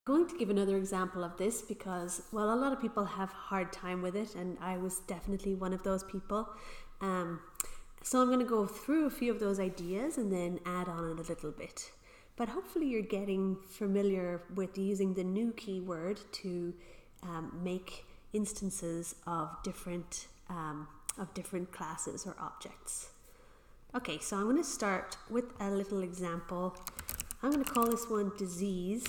Going to give another example of this because, well, a lot of people have a hard time with it, and I was definitely one of those people. So I'm going to go through a few of those ideas and then add on it a little bit. But hopefully you're getting familiar with using the new keyword to make instances of different classes or objects. Okay, so I'm going to start with a little example. I'm going to call this one disease.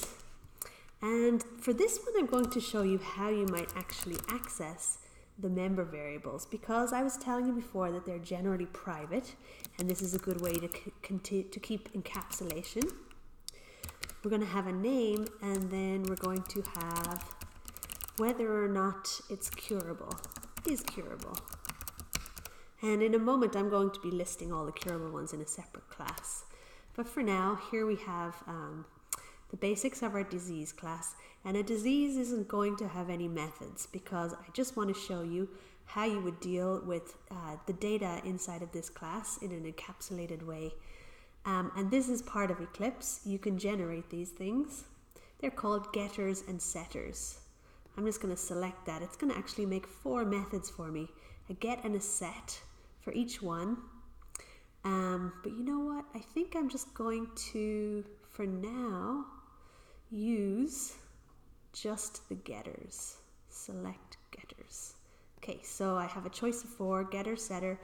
And for this one, I'm going to show you how you might actually access the member variables, because I was telling you before that they're generally private, and this is a good way to keep encapsulation. We're going to have a name, and then we're going to have whether or not it's curable, is curable. And in a moment, I'm going to be listing all the curable ones in a separate class. But for now, here we have the basics of our disease class, and a disease isn't going to have any methods because I just want to show you how you would deal with the data inside of this class in an encapsulated way. And this is part of Eclipse. You can generate these things. They're called getters and setters. I'm just going to select that. It's going to actually make 4 methods for me, a get and a set for each one. But you know what? I think I'm just going to, for now, use just the getters. Select getters. Okay, so I have a choice of 4, getter, setter.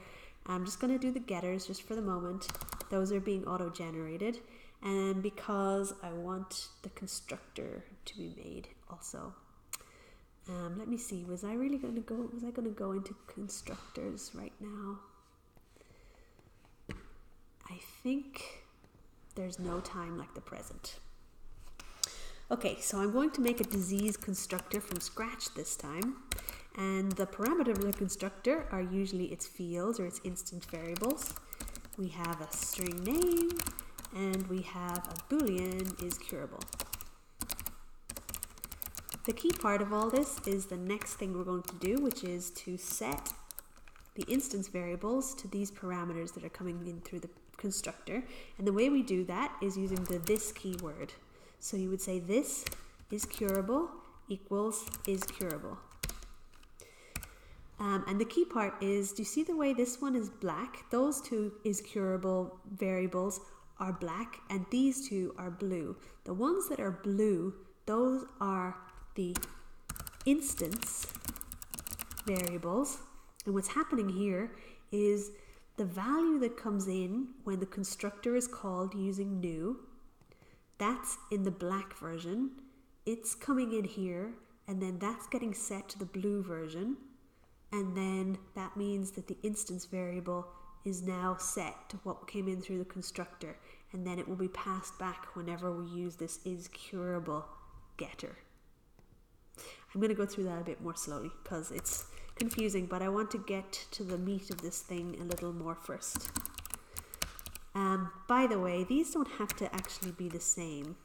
I'm just going to do the getters just for the moment. Those are being auto-generated, and because I want the constructor to be made also. Let me see, was I going to go into constructors right now? I think there's no time like the present. Okay, so I'm going to make a disease constructor from scratch this time. And the parameter of the constructor are usually its fields or its instance variables. We have a string name and we have a boolean is curable. The key part of all this is the next thing we're going to do, which is to set the instance variables to these parameters that are coming in through the constructor. And the way we do that is using the this keyword. So you would say this is curable equals is curable. And the key part is, do you see the way this one is black? Those 2 is curable variables are black, and these 2 are blue. The ones that are blue, those are the instance variables. And what's happening here is the value that comes in when the constructor is called using new, that's in the black version. It's coming in here, and then that's getting set to the blue version. And then that means that the instance variable is now set to what came in through the constructor, and then it will be passed back whenever we use this is curable getter. I'm going to go through that a bit more slowly because it's confusing, but I want to get to the meat of this thing a little more first. By the way, these don't have to actually be the same.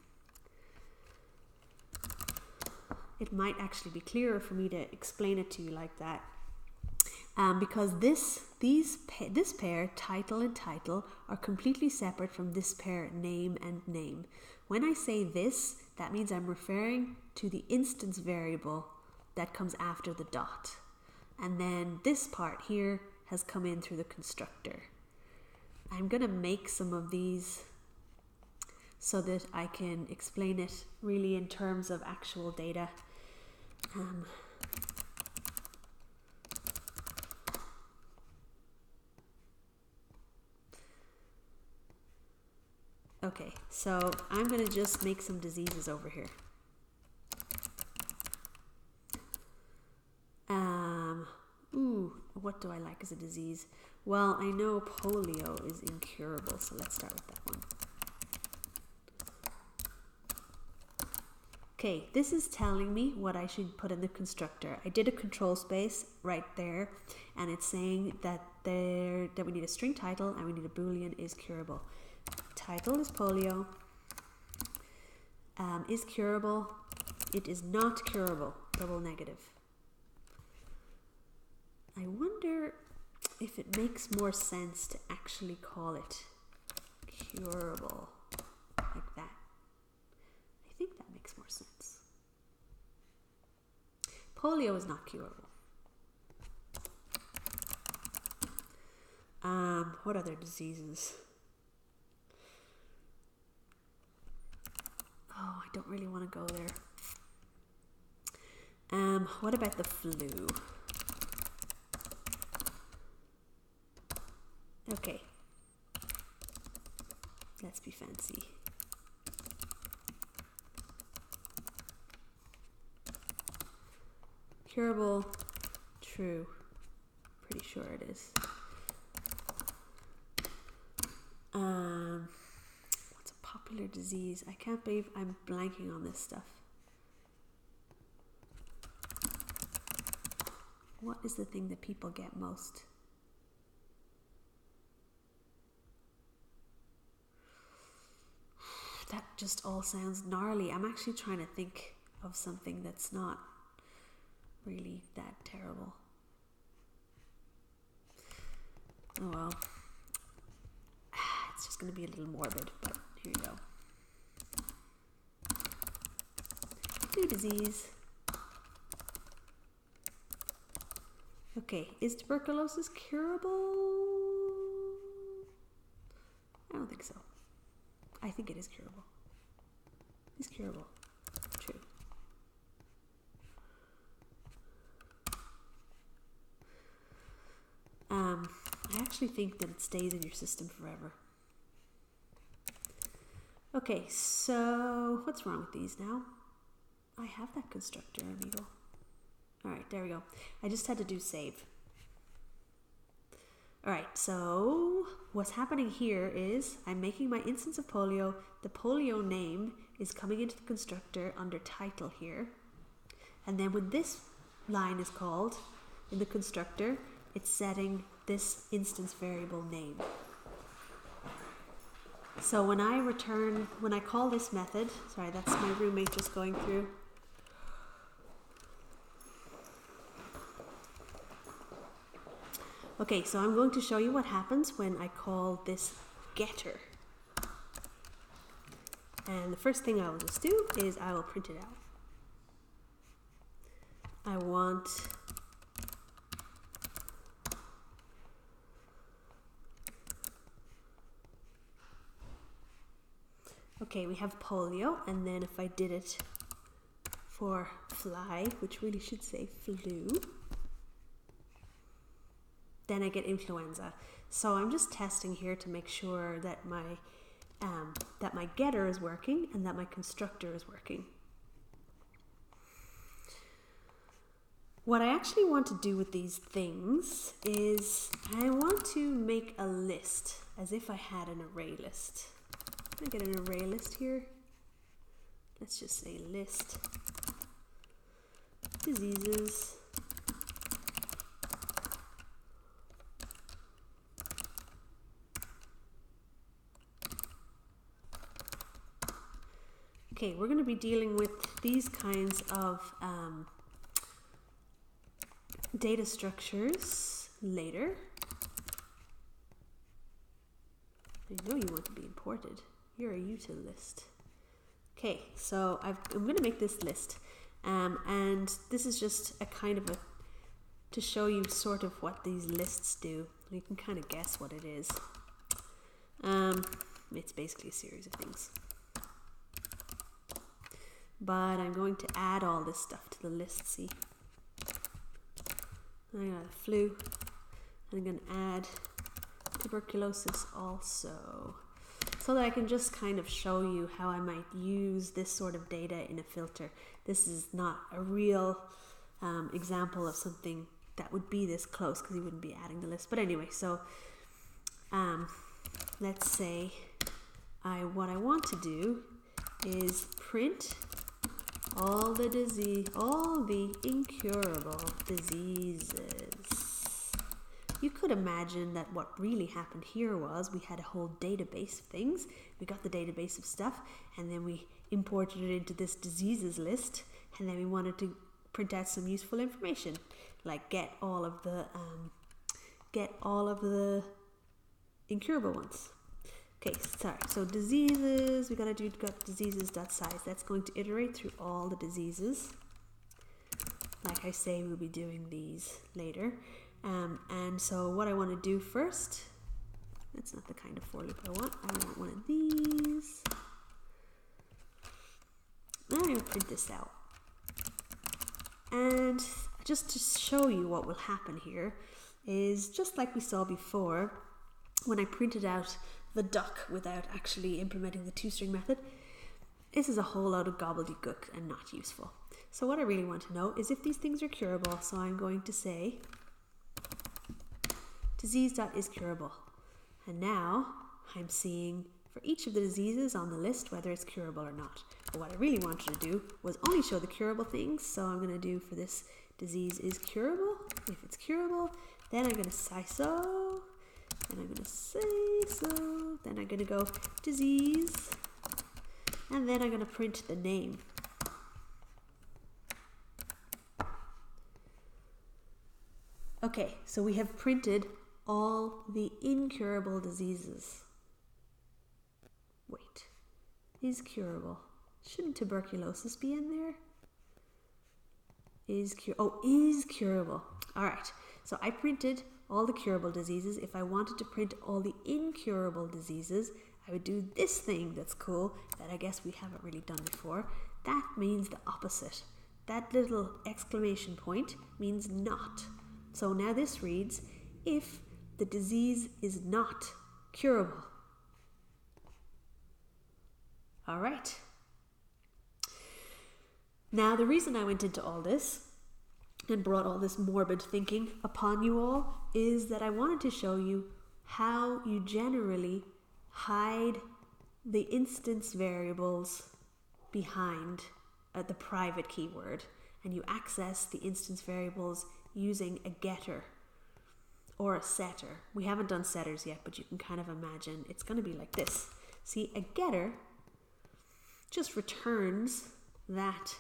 It might actually be clearer for me to explain it to you like that. Because this pair, title and title, are completely separate from this pair, name and name. When I say this, that means I'm referring to the instance variable that comes after the dot. And then this part here has come in through the constructor. I'm going to make some of these so that I can explain it really in terms of actual data. Okay, so I'm going to just make some diseases over here. What do I like as a disease? Well, I know polio is incurable, so let's start with that one. Okay, this is telling me what I should put in the constructor. I did a control space right there, and it's saying that we need a string title and we need a boolean is curable. Title is polio. Is curable. It is not curable. Double negative. I wonder if it makes more sense to actually call it curable like that. I think that makes more sense. Polio is not curable. What other diseases? Oh, I don't really want to go there. What about the flu? Okay. Let's be fancy. Curable, true. Pretty sure it is. What's a popular disease? I can't believe I'm blanking on this stuff. What is the thing that people get most? That just all sounds gnarly. I'm actually trying to think of something that's not really that terrible. Oh well. It's just going to be a little morbid, but here you go. Flu disease. Okay, is tuberculosis curable? I don't think so. I think it is curable. It's curable. True. I actually think that it stays in your system forever. Okay, so what's wrong with these now? I have that constructor, amigo. Alright, there we go. I just had to do save. Alright, so what's happening here is I'm making my instance of polio. The polio name is coming into the constructor under title here. And then when this line is called in the constructor, it's setting this instance variable name. So when I call this method, sorry, that's my roommate just going through. Okay, so I'm going to show you what happens when I call this getter. And the first thing I will just do is I will print it out. I want okay, we have polio, and then if I did it for fly, which really should say flu, then I get influenza. So I'm just testing here to make sure that my getter is working and that my constructor is working. What I actually want to do with these things is I want to make a list as if I had an array list. Can I get an array list here? Let's just say list diseases. Okay, we're going to be dealing with these kinds of data structures later. I know you want to be imported. You're a util list. Okay, so I'm going to make this list, and this is just a kind of to show you sort of what these lists do. You can kind of guess what it is. It's basically a series of things. But I'm going to add all this stuff to the list, see? I got a flu. I'm going to add tuberculosis also, so that I can just kind of show you how I might use this sort of data in a filter. This is not a real example of something that would be this close, because you wouldn't be adding the list. But anyway, so let's say what I want to do is print all the incurable diseases. You could imagine that what really happened here was we had a whole database of things. We got the database of stuff, and then we imported it into this diseases list, and then we wanted to print out some useful information, like get all of the incurable ones. Okay, sorry. So diseases, got diseases.size. That's going to iterate through all the diseases. like I say, we'll be doing these later. And so what I want to do first, that's not the kind of for loop I want. I want one of these. Now I'm going to print this out. And just to show you what will happen here is just like we saw before when I printed out the duck without actually implementing the toString method. This is a whole lot of gobbledygook and not useful. So what I really want to know is if these things are curable. So I'm going to say disease.is curable. And now I'm seeing for each of the diseases on the list whether it's curable or not. But what I really wanted to do was only show the curable things. So I'm going to do for this disease is curable. If it's curable, then I'm going to say so. Then I'm going to say so. Then I'm going to go disease. And then I'm going to print the name. Okay, so we have printed all the incurable diseases. Wait, is curable. Shouldn't tuberculosis be in there? Is curable. All right, so I printed all the curable diseases. If I wanted to print all the incurable diseases, I would do this thing that's cool that I guess we haven't really done before. That means the opposite. That little exclamation point means not. So now this reads, if the disease is not curable. All right. Now the reason I went into all this and brought all this morbid thinking upon you all is that I wanted to show you how you generally hide the instance variables behind the private keyword, and you access the instance variables using a getter or a setter. We haven't done setters yet, but you can kind of imagine it's going to be like this. See, a getter just returns that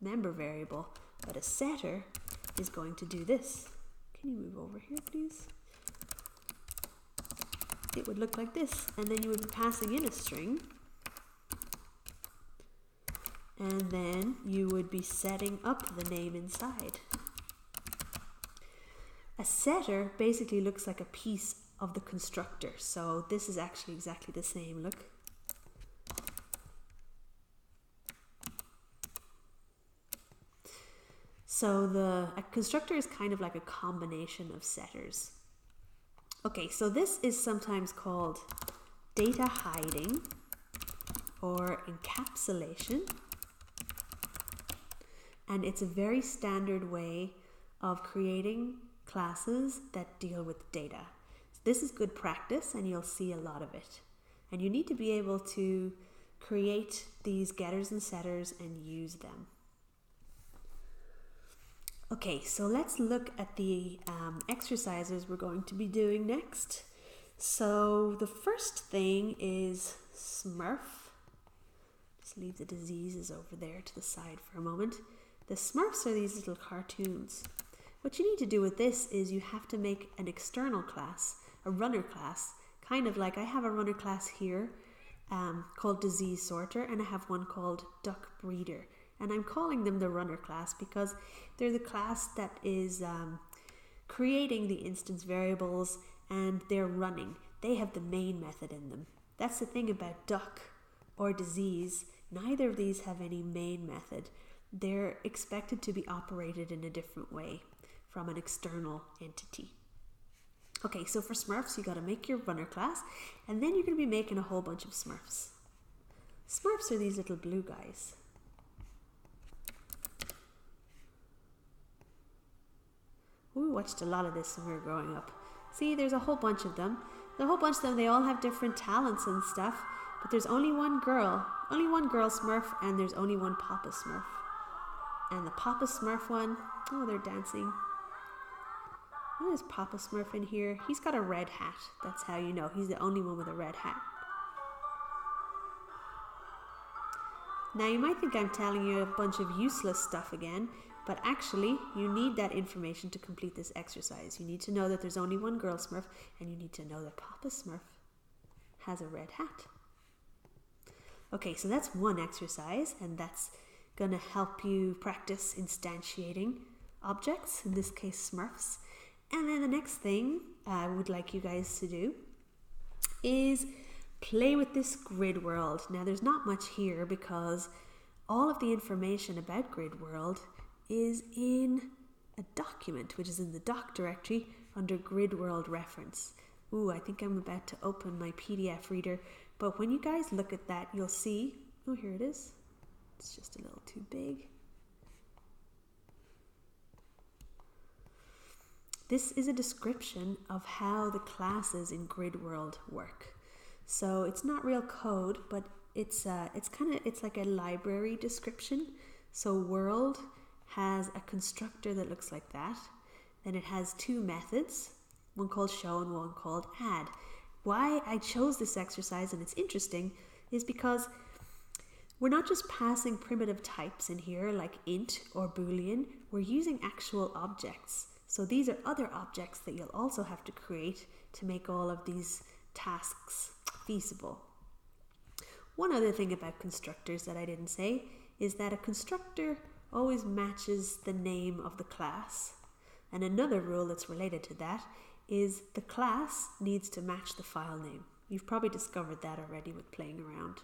member variable, but a setter is going to do this. Can you move over here, please? It would look like this, and then you would be passing in a string, and then you would be setting up the name inside. A setter basically looks like a piece of the constructor, so this is actually exactly the same. Look. So a constructor is kind of like a combination of setters. Okay, so this is sometimes called data hiding or encapsulation, and it's a very standard way of creating classes that deal with data. This is good practice, and you'll see a lot of it. And you need to be able to create these getters and setters and use them. Okay, so let's look at the exercises we're going to be doing next. So the first thing is Smurf. Just leave the diseases over there to the side for a moment. The Smurfs are these little cartoons. What you need to do with this is you have to make an external class, a runner class, kind of like I have a runner class here called disease sorter, and I have one called duck breeder. And I'm calling them the runner class because they're the class that is creating the instance variables, and they're running. They have the main method in them. That's the thing about duck or disease. Neither of these have any main method. They're expected to be operated in a different way from an external entity. Okay, so for Smurfs, you got to make your runner class, and then you're going to be making a whole bunch of Smurfs. Smurfs are these little blue guys. We watched a lot of this when we were growing up. See, there's a whole bunch of them. They all have different talents and stuff, but there's only one girl Smurf, and there's only one Papa Smurf. And the Papa Smurf one, oh, they're dancing. What is Papa Smurf in here? He's got a red hat. That's how you know. He's the only one with a red hat. Now, you might think I'm telling you a bunch of useless stuff again, but actually, you need that information to complete this exercise. You need to know that there's only one girl Smurf, and you need to know that Papa Smurf has a red hat. Okay, so that's one exercise, and that's going to help you practice instantiating objects, in this case Smurfs. And then the next thing I would like you guys to do is play with this grid world. Now there's not much here because all of the information about grid world is in a document, which is in the doc directory under grid world reference. Ooh, I think I'm about to open my PDF reader, but when you guys look at that, you'll see, oh, here it is. It's just a little too big. This is a description of how the classes in grid world work. So it's not real code, but it's like a library description. So world has a constructor that looks like that. Then it has two methods, one called show and one called add. Why I chose this exercise, and it's interesting, is because we're not just passing primitive types in here like int or boolean, we're using actual objects. So these are other objects that you'll also have to create to make all of these tasks feasible. One other thing about constructors that I didn't say is that a constructor always matches the name of the class. And another rule that's related to that is the class needs to match the file name. You've probably discovered that already with playing around.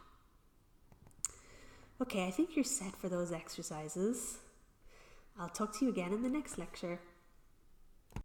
Okay, I think you're set for those exercises. I'll talk to you again in the next lecture.